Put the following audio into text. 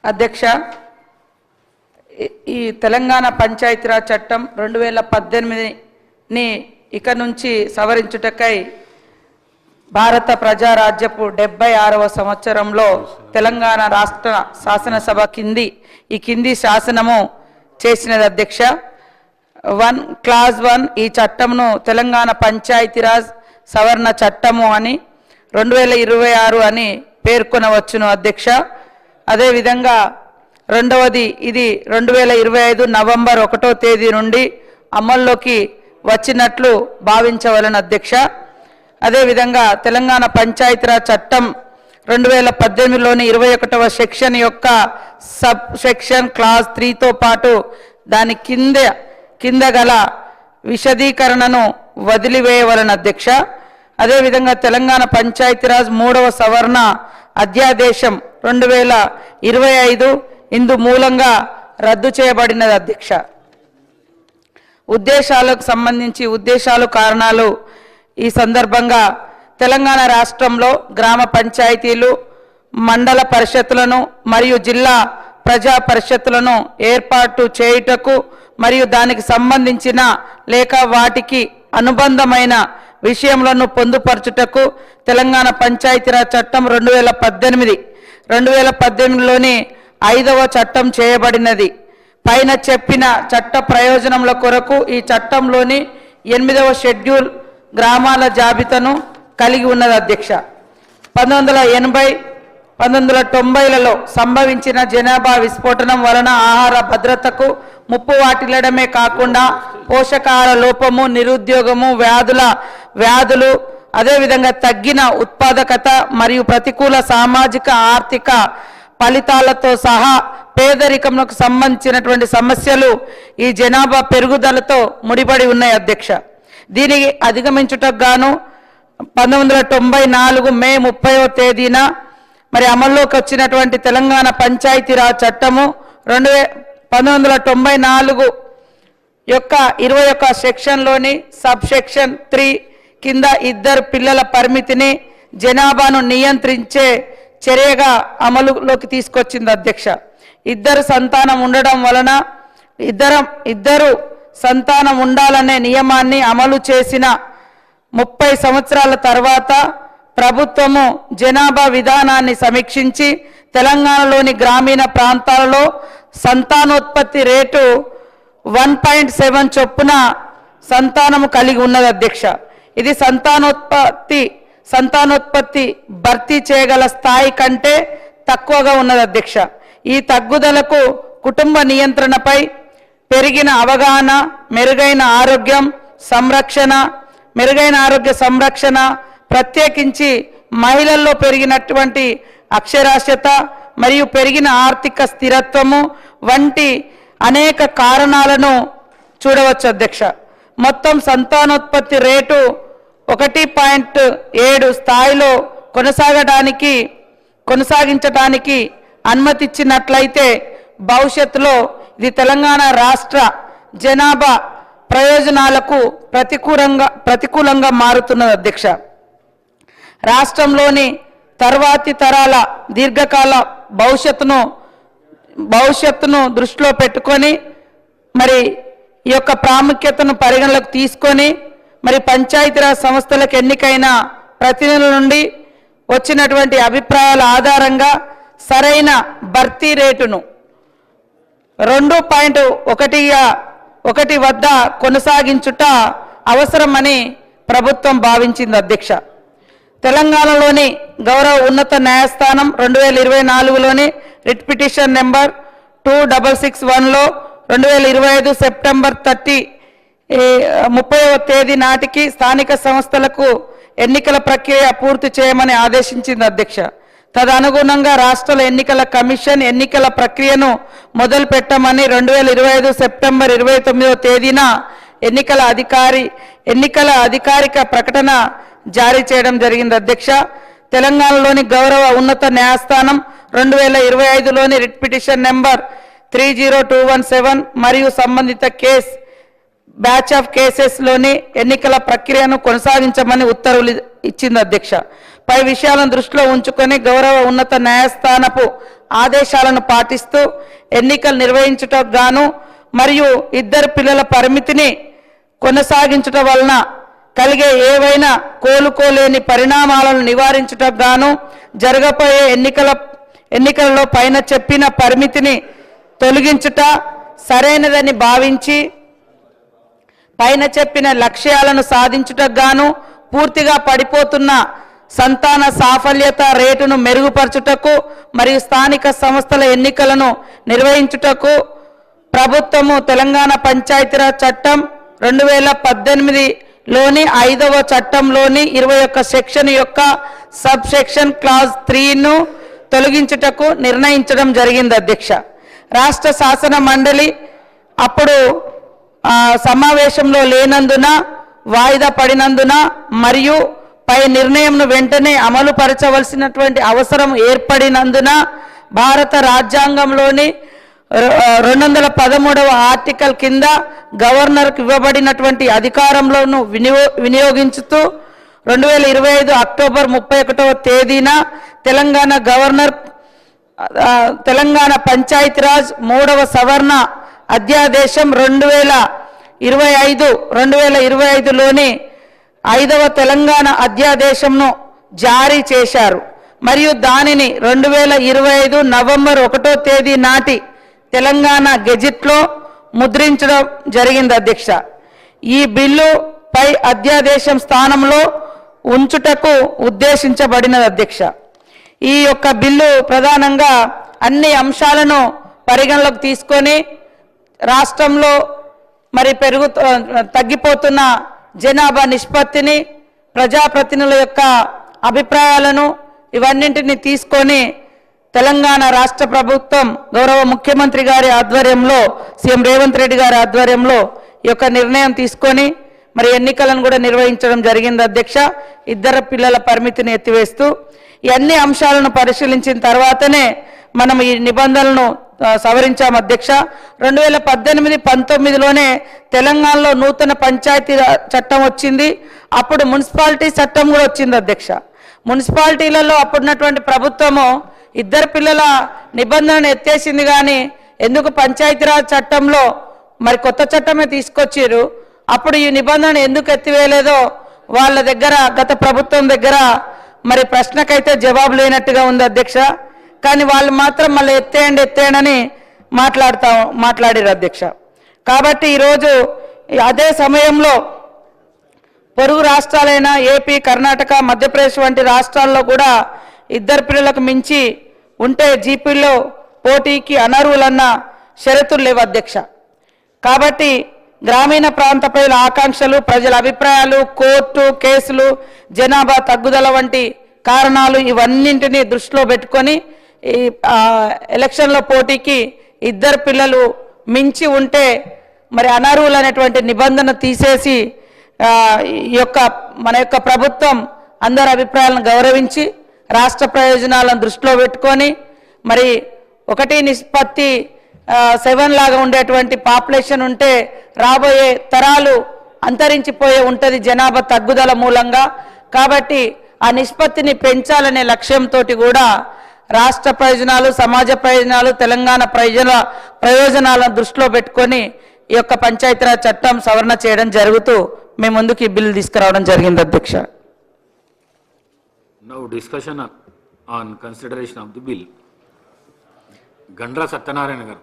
అధ్యక్ష, ఈ తెలంగాణ పంచాయతీరాజ్ చట్టం 2018ని ఇక నుంచి సవరించుటకై భారత ప్రజారాజ్యపు 76వ సంవత్సరంలో తెలంగాణ రాష్ట్ర శాసనసభ ఈ కింది శాసనము చేసినది అధ్యక్ష. క్లాజ్ 1 ఈ చట్టమును తెలంగాణ పంచాయతీరాజ్ సవరణ చట్టము అని 2026 అని పేర్కొనవచ్చును అధ్యక్ష. అదేవిధంగా రెండవది ఇది 2025 నవంబర్ 1వ తేదీ నుండి అమల్లోకి వచ్చినట్లు భావించవలెను అధ్యక్ష. అదేవిధంగా తెలంగాణ పంచాయతీరాజ్ చట్టం 2018లోని 21వ సెక్షన్ యొక్క సబ్ సెక్షన్ క్లాజ్ 3తో పాటు దాని కింద గల విశదీకరణను వదిలివేయవలెను అధ్యక్ష. అదేవిధంగా తెలంగాణ పంచాయతీరాజ్ 3వ సవరణ అధ్యాదేశం 2025 ఇందు మూలంగా రద్దు చేయబడినది అధ్యక్ష. ఉద్దేశాలకు సంబంధించి కారణాలు ఈ సందర్భంగా తెలంగాణ రాష్ట్రంలో గ్రామ పంచాయతీలు, మండల పరిషత్తులను మరియు జిల్లా ప్రజా పరిషత్తులను ఏర్పాటు చేయుటకు మరియు దానికి సంబంధించిన లేక వాటికి అనుబంధమైన విషయములను పొందుపరచుటకు తెలంగాణ పంచాయతీరాజ్ చట్టం 2018లోని 5వ చట్టం చేయబడినది. పైన చెప్పిన చట్ట ప్రయోజనముల కొరకు ఈ చట్టంలోని 8వ షెడ్యూల్ గ్రామాల జాబితాను కలిగి ఉన్నది అధ్యక్ష. 1990లలో సంభవించిన జనాభా విస్ఫోటనం వలన ఆహార భద్రతకు ముప్పు వాటిల్లడమే కాకుండా పోషకాహార లోపము, నిరుద్యోగము, వ్యాధులు అదేవిధంగా తగ్గిన ఉత్పాదకత మరియు ప్రతికూల సామాజిక ఆర్థిక ఫలితాలతో సహా పేదరికంకు సంబంధించినటువంటి సమస్యలు ఈ జనాభా పెరుగుదలతో ముడిపడి ఉన్నాయి అధ్యక్ష. దీనికి అధిగమించుటకు గాను 1994 మే 30వ తేదీన మరి అమల్లోకి వచ్చినటువంటి తెలంగాణ పంచాయతీరాజ్ చట్టము 1994 యొక్క 21 సెక్షన్లోని సబ్ సెక్షన్ 3 కింద 2 పిల్లల పరిమితిని జనాభాను నియంత్రించే చర్యగా అమలులోకి తీసుకొచ్చింది అధ్యక్ష. 2 సంతానం ఉండడం వలన ఇద్దరు సంతానం ఉండాలనే నియమాన్ని అమలు చేసిన 30 సంవత్సరాల తర్వాత ప్రభుత్వము జనాభా విధానాన్ని సమీక్షించి తెలంగాణలోని గ్రామీణ ప్రాంతాలలో సంతానోత్పత్తి రేటు 1.7 చొప్పున సంతానము కలిగి ఉన్నది అధ్యక్ష. ఇది సంతానోత్పత్తి భర్తీ చేయగల స్థాయి కంటే తక్కువగా ఉన్నది అధ్యక్ష. ఈ తగ్గుదలకు కుటుంబ నియంత్రణపై పెరిగిన అవగాహన, మెరుగైన ఆరోగ్య సంరక్షణ ప్రత్యేకించి మహిళల్లో పెరిగినటువంటి అక్షరాస్యత మరియు పెరిగిన ఆర్థిక స్థిరత్వము వంటి అనేక కారణాలను చూడవచ్చు అధ్యక్ష. మొత్తం సంతానోత్పత్తి రేటు 1.7 స్థాయిలో కొనసాగించడానికి అనుమతిచ్చినట్లయితే భవిష్యత్తులో ఇది తెలంగాణ రాష్ట్ర జనాభా ప్రయోజనాలకు ప్రతికూలంగా మారుతున్నది అధ్యక్ష. రాష్ట్రంలోని తర్వాతి తరాల దీర్ఘకాల భవిష్యత్తును దృష్టిలో పెట్టుకొని మరి ఈ యొక్క ప్రాముఖ్యతను పరిగణలోకి తీసుకొని మరి పంచాయతీరాజ్ సంస్థలకు ఎన్నికైన ప్రతినిధుల నుండి వచ్చినటువంటి అభిప్రాయాల ఆధారంగా సరైన భర్తీ రేటును 2.1 వద్ద కొనసాగించుట అవసరమని ప్రభుత్వం భావించింది అధ్యక్ష. తెలంగాణలోని గౌరవ ఉన్నత న్యాయస్థానం 2024లోని రిట్ పిటిషన్ నెంబర్ 2661లో 2025 సెప్టెంబర్ 30వ తేదీ నాటికి స్థానిక సంస్థలకు ఎన్నికల ప్రక్రియ పూర్తి చేయమని ఆదేశించింది అధ్యక్ష. తదనుగుణంగా రాష్ట్ర ఎన్నికల కమిషన్ ఎన్నికల ప్రక్రియను మొదలు పెట్టమని 2025 సెప్టెంబర్ 29వ తేదీన ఎన్నికల అధికారిక ప్రకటన జారీ చేయడం జరిగింది అధ్యక్ష. తెలంగాణలోని గౌరవ ఉన్నత న్యాయస్థానం 2025లోని రిట్ పిటిషన్ నెంబర్ 30217 మరియు సంబంధిత బ్యాచ్ ఆఫ్ కేసెస్లోని ఎన్నికల ప్రక్రియను కొనసాగించమని ఉత్తర్వులు ఇచ్చింది అధ్యక్ష. పై విషయాలను దృష్టిలో ఉంచుకొని గౌరవ ఉన్నత న్యాయస్థానపు ఆదేశాలను పాటిస్తూ ఎన్నికలు నిర్వహించుటకు గాను మరియు ఇద్దరు పిల్లల పరిమితిని కొనసాగించుట వలన కలిగే ఏవైనా కోలుకోలేని పరిణామాలను నివారించుటకు గాను జరగబోయే ఎన్నికలలో పైన చెప్పిన పరిమితిని తొలగించుట సరైనదని భావించి పైన చెప్పిన లక్ష్యాలను సాధించుటకు గాను పూర్తిగా పడిపోతున్న సంతాన సాఫల్యత రేటును మెరుగుపరచుటకు మరియు స్థానిక సంస్థల ఎన్నికలను నిర్వహించుటకు ప్రభుత్వము తెలంగాణ పంచాయతీరాజ్ చట్టం 2018లోని 5వ చట్టంలోని 21 సెక్షన్ యొక్క సబ్ సెక్షన్ క్లాజ్ 3ను తొలగించుటకు నిర్ణయించడం జరిగింది అధ్యక్ష. రాష్ట్ర శాసన మండలి అప్పుడు సమావేశంలో లేనందున వాయిదా పడినందున మరియు పై నిర్ణయంను వెంటనే అమలు పరచవలసినటువంటి అవసరం ఏర్పడినందున భారత రాజ్యాంగంలోని 213వ ఆర్టికల్ కింద గవర్నర్కు ఇవ్వబడినటువంటి అధికారంలోను వినియోగించుతూ 2025 అక్టోబర్ 31వ తేదీన తెలంగాణ గవర్నర్ తెలంగాణ పంచాయతీరాజ్ 3వ సవరణ అధ్యాదేశం 2025లోని 5వ తెలంగాణ అధ్యాదేశంను జారీ చేశారు మరియు దానిని 2025 నవంబర్ 1వ తేదీ నాటి తెలంగాణ గెజిట్లో ముద్రించడం జరిగింది అధ్యక్ష. ఈ బిల్లు పై అధ్యాదేశం స్థానంలో ఉంచుటకు ఉద్దేశించబడినది అధ్యక్ష. ఈ యొక్క బిల్లు ప్రధానంగా అన్ని అంశాలను పరిగణలోకి తీసుకొని రాష్ట్రంలో మరి తగ్గిపోతున్న జనాభా నిష్పత్తిని ప్రజాప్రతినిధుల యొక్క అభిప్రాయాలను ఇవన్నింటినీ తీసుకొని తెలంగాణ రాష్ట్ర ప్రభుత్వం గౌరవ ముఖ్యమంత్రి గారి ఆధ్వర్యంలో సీఎం రేవంత్ రెడ్డి గారి ఆధ్వర్యంలో ఈ యొక్క నిర్ణయం తీసుకొని మరి ఎన్నికలను కూడా నిర్వహించడం జరిగింది అధ్యక్ష. ఇద్దరు పిల్లల పరిమితిని ఎత్తివేస్తూ ఈ అన్ని అంశాలను పరిశీలించిన తర్వాతనే మనం ఈ నిబంధనలను సవరించాం అధ్యక్ష. 2018-19లోనే తెలంగాణలో నూతన పంచాయతీ చట్టం వచ్చింది. అప్పుడు మున్సిపాలిటీ చట్టం కూడా వచ్చింది అధ్యక్ష. మున్సిపాలిటీలలో అప్పుడున్నటువంటి ప్రభుత్వము ఇద్దరు పిల్లల నిబంధనను ఎత్తేసింది, కానీ ఎందుకు పంచాయతీరాజ్ చట్టంలో మరి కొత్త చట్టమే తీసుకొచ్చారు. అప్పుడు ఈ నిబంధన ఎందుకు ఎత్తివేయలేదో వాళ్ళ దగ్గర గత ప్రభుత్వం దగ్గర మరి ప్రశ్నకైతే జవాబు లేనట్టుగా ఉంది అధ్యక్ష. కానీ వాళ్ళు మాత్రం మళ్ళీ ఎత్తేయండి మాట్లాడారు అధ్యక్ష. కాబట్టి ఈరోజు అదే సమయంలో పొరుగు రాష్ట్రాలైన ఏపీ, కర్ణాటక, మధ్యప్రదేశ్ వంటి రాష్ట్రాల్లో కూడా ఇద్దరు పిల్లలకు మించి ఉంటే జీపీలో పోటీకి అనర్హులన్న షరతులు లేవు అధ్యక్ష. కాబట్టి గ్రామీణ ప్రాంత ప్రజల ఆకాంక్షలు, ప్రజల అభిప్రాయాలు, కోర్టు కేసులు, జనాభా తగ్గుదల వంటి కారణాలు ఇవన్నింటినీ దృష్టిలో పెట్టుకొని ఈ ఎలక్షన్లో పోటీకి ఇద్దరు పిల్లలు మించి ఉంటే మరి అనర్హులు అనేటువంటి నిబంధన తీసేసి మన యొక్క ప్రభుత్వం అందరి అభిప్రాయాలను గౌరవించి రాష్ట్ర ప్రయోజనాలను దృష్టిలో పెట్టుకొని మరి 1:7 లాగా ఉండేటువంటి పాపులేషన్ ఉంటే రాబోయే తరాలు అంతరించిపోయే ఉంటుంది జనాభా తగ్గుదల మూలంగా. కాబట్టి ఆ నిష్పత్తిని పెంచాలనే లక్ష్యంతో కూడా రాష్ట్ర ప్రయోజనాలు, సమాజ ప్రయోజనాలు, తెలంగాణ ప్రయోజనాలను దృష్టిలో పెట్టుకొని ఈ యొక్క పంచాయతీరాజ్ చట్టం సవరణ చేయడం జరుగుతూ మేము ముందుకు ఈ బిల్లు తీసుకురావడం జరిగింది అధ్యక్ష. Now discussion on consideration of the bill. Gandra Satyanarayana garu.